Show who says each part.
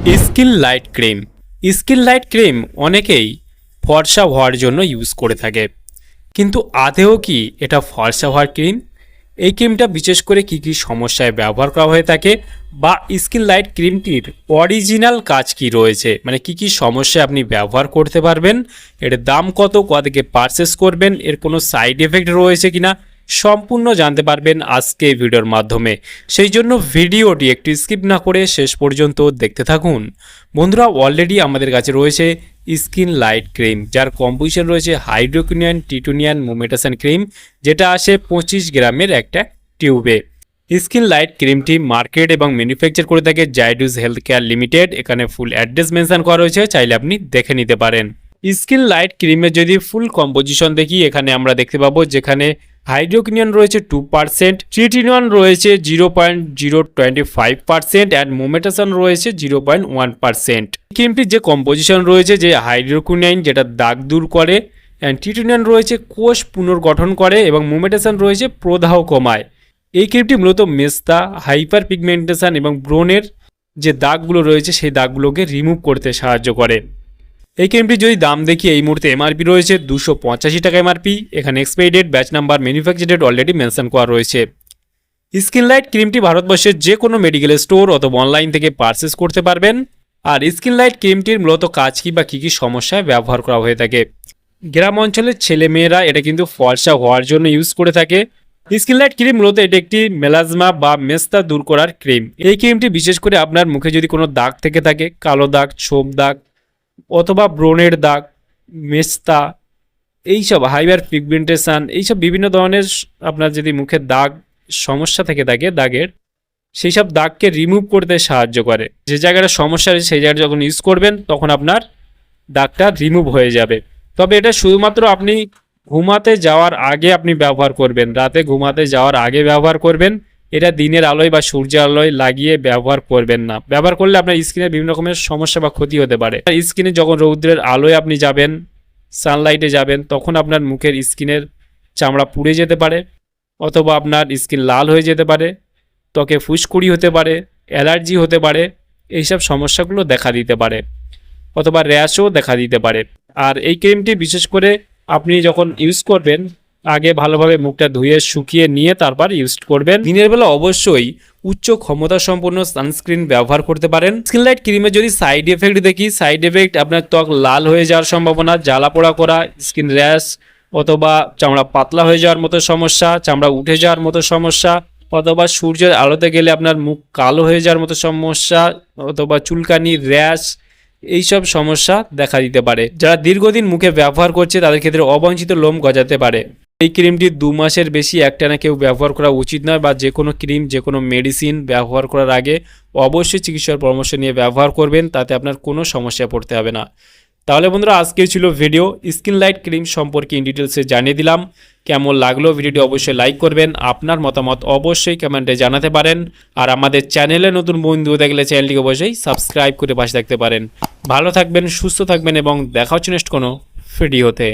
Speaker 1: Skin light cream. Skin light cream অনেকেই ফর্সা হওয়ার জন্য ইউজ করে থাকে, কিন্তু আদৌ কি এটা ফর্সা হওয়ার ক্রিম? এই ক্রিমটা বিশেষ করে কি কি সমস্যায় ব্যবহার করা হয়ে থাকে, বা স্কিন লাইট ক্রিমটির অরিজিনাল কাজ কি রয়েছে, মানে কি কি সমস্যায় আপনি ব্যবহার করতে পারবেন, এর দাম কত, কোথা থেকে পারচেস করবেন, এর কোনো সাইড এফেক্ট রয়েছে কিনা, সম্পূর্ণ জানতে পারবেন আজকে এই ভিডিওর মাধ্যমে। সেই জন্য ভিডিওটি একটু স্কিপ না করে শেষ পর্যন্ত দেখতে থাকুন। বন্ধুরা, অলরেডি আমাদের কাছে রয়েছে স্কিন লাইট ক্রিম, যার কম্পোজিশন রয়েছে হাইড্রোকুইনন টিটুনিয়ান মোমেটাসন ক্রিম, যেটা আসে 25 গ্রামের একটা টিউবে। স্কিন লাইট ক্রিমটি মার্কেট এবং ম্যানুফ্যাকচার করে থাকে জাইডুস হেলথ কেয়ার লিমিটেড। এখানে ফুল অ্যাড্রেস মেনশন করা রয়েছে, চাইলে আপনি দেখে নিতে পারেন। স্কিন লাইট ক্রিমের যদি ফুল কম্পোজিশন দেখি, এখানে আমরা দেখতে পাবো যেখানে হাইড্রোকুইনন রয়েছে 2%, ট্রিটিনন রয়েছে 0.025% অ্যান্ড মোমেটাসন রয়েছে 0.1%। ক্রিমটির যে কম্পোজিশন রয়েছে, যে হাইড্রোকুইনন যেটা দাগ দূর করে, অ্যান্ড ট্রিটিনন রয়েছে কোষ পুনর্গঠন করে, এবং মোমেটাসন রয়েছে প্রদাহ কমায়। এই ক্রিমটি মূলত মেস্তা, হাইপার পিগমেন্টেশন এবং ব্রণের যে দাগগুলো রয়েছে সেই দাগগুলোকে রিমুভ করতে সাহায্য করে। এই ক্রিমটি যদি দাম দেখি, এই মুহূর্তে এমআরপি রয়েছে 285 টাকা এমআরপি। এখানে expiry date, batch number, manufacture date already mention করা রয়েছে। স্কিন লাইট ক্রিমটি ভারতবর্ষের যে কোনো মেডিকেল স্টোর অথবা অনলাইন থেকে পারচেস করতে পারবেন। আর স্কিন লাইট ক্রিমটির মূলত কাজ কি বা কী কী সমস্যায় ব্যবহার করা হয়ে থাকে? গ্রাম অঞ্চলের ছেলেমেয়েরা এটা কিন্তু ফর্সা হওয়ার জন্য ইউজ করে থাকে। স্কিন লাইট ক্রিম মূলত এটি একটি মেলাজমা বা মেস্তা দূর করার ক্রিম। এই ক্রিমটি বিশেষ করে আপনার মুখে যদি কোনো দাগ থেকে থাকে, কালো দাগ, ছোপ দাগ অথবা ব্রণের দাগ, মেস্তা, এইসব হাইপার পিগমেন্টেশন, এইসব বিভিন্ন ধরনের আপনার যদি মুখের দাগ সমস্যা থেকে থাকে দাগের, সেই সব দাগকে রিমুভ করতে সাহায্য করে। যে জায়গাটা সমস্যা রয়েছে সেই জায়গাটা যখন ইউজ করবেন তখন আপনার দাগটা রিমুভ হয়ে যাবে। তবে এটা শুধুমাত্র আপনি ঘুমাতে যাওয়ার আগে আপনি ব্যবহার করবেন, রাতে ঘুমাতে যাওয়ার আগে ব্যবহার করবেন। এটা দিনের আলোয় বা সূর্যের আলোয় লাগিয়ে ব্যবহার করবেন না। ব্যবহার করলে আপনার স্কিনে বিভিন্ন রকমের সমস্যা বা ক্ষতি হতে পারে। স্কিনে যখন রৌদ্রের আলোয় আপনি যাবেন, সানলাইটে যাবেন, তখন আপনার মুখের স্কিনের চামড়া পুড়ে যেতে পারে, অথবা আপনার স্কিন লাল হয়ে যেতে পারে, ত্বকে ফুসকুড়ি হতে পারে, অ্যালার্জি হতে পারে, এইসব সমস্যাগুলো দেখা দিতে পারে, অথবা র্যাশও দেখা দিতে পারে। আর এই ক্রিমটি বিশেষ করে আপনি যখন ইউজ করবেন, আগে ভালোভাবে মুখটা ধুয়ে শুকিয়ে নিয়ে তারপর ইউজ করবেন। দিনের বেলা অবশ্যই উচ্চ ক্ষমতা সম্পন্ন সানস্ক্রিন ব্যবহার করতে পারেন। স্কিন লাইট ক্রিমের যদি সাইড এফেক্ট দেখি, সাইড এফেক্ট আপনার ত্বক লাল হয়ে যাওয়ার সম্ভাবনা, জ্বালা পোড়া করা, স্কিন র্যাশ, অথবা চামড়া পাতলা হয়ে যাওয়ার মতো সমস্যা, চামড়া উঠে যাওয়ার মতো সমস্যা, অথবা সূর্যের আলোতে গেলে আপনার মুখ কালো হয়ে যাওয়ার মতো সমস্যা, অথবা চুলকানি, র্যাশ, এইসব সমস্যা দেখা দিতে পারে। যারা দীর্ঘদিন মুখে ব্যবহার করছে তাদের ক্ষেত্রে অবাঞ্ছিত লোম গজাতে পারে। এই ক্রিমটি 2 মাসের বেশি একটানা কেউ ব্যবহার করা উচিত নয়, বা যে কোনো ক্রিম, যে কোনো মেডিসিন ব্যবহার করার আগে অবশ্যই চিকিৎসার পরামর্শ নিয়ে ব্যবহার করবেন, তাতে আপনার কোনো সমস্যায় পড়তে হবে না। তাহলে বন্ধুরা, আজকে ছিল ভিডিও স্কিন লাইট ক্রিম সম্পর্কে ইন ডিটেলসে জানিয়ে দিলাম। কেমন লাগলো ভিডিওটি অবশ্যই লাইক করবেন, আপনার মতামত অবশ্যই কমেন্টে জানাতে পারেন। আর আমাদের চ্যানেলে নতুন বন্ধু দেখলে চ্যানেলটিকে অবশ্যই সাবস্ক্রাইব করে পাশে থাকতে পারেন। ভালো থাকবেন, সুস্থ থাকবেন, এবং দেখা হচ্ছে নেক্সট কোনো ভিডিওতে।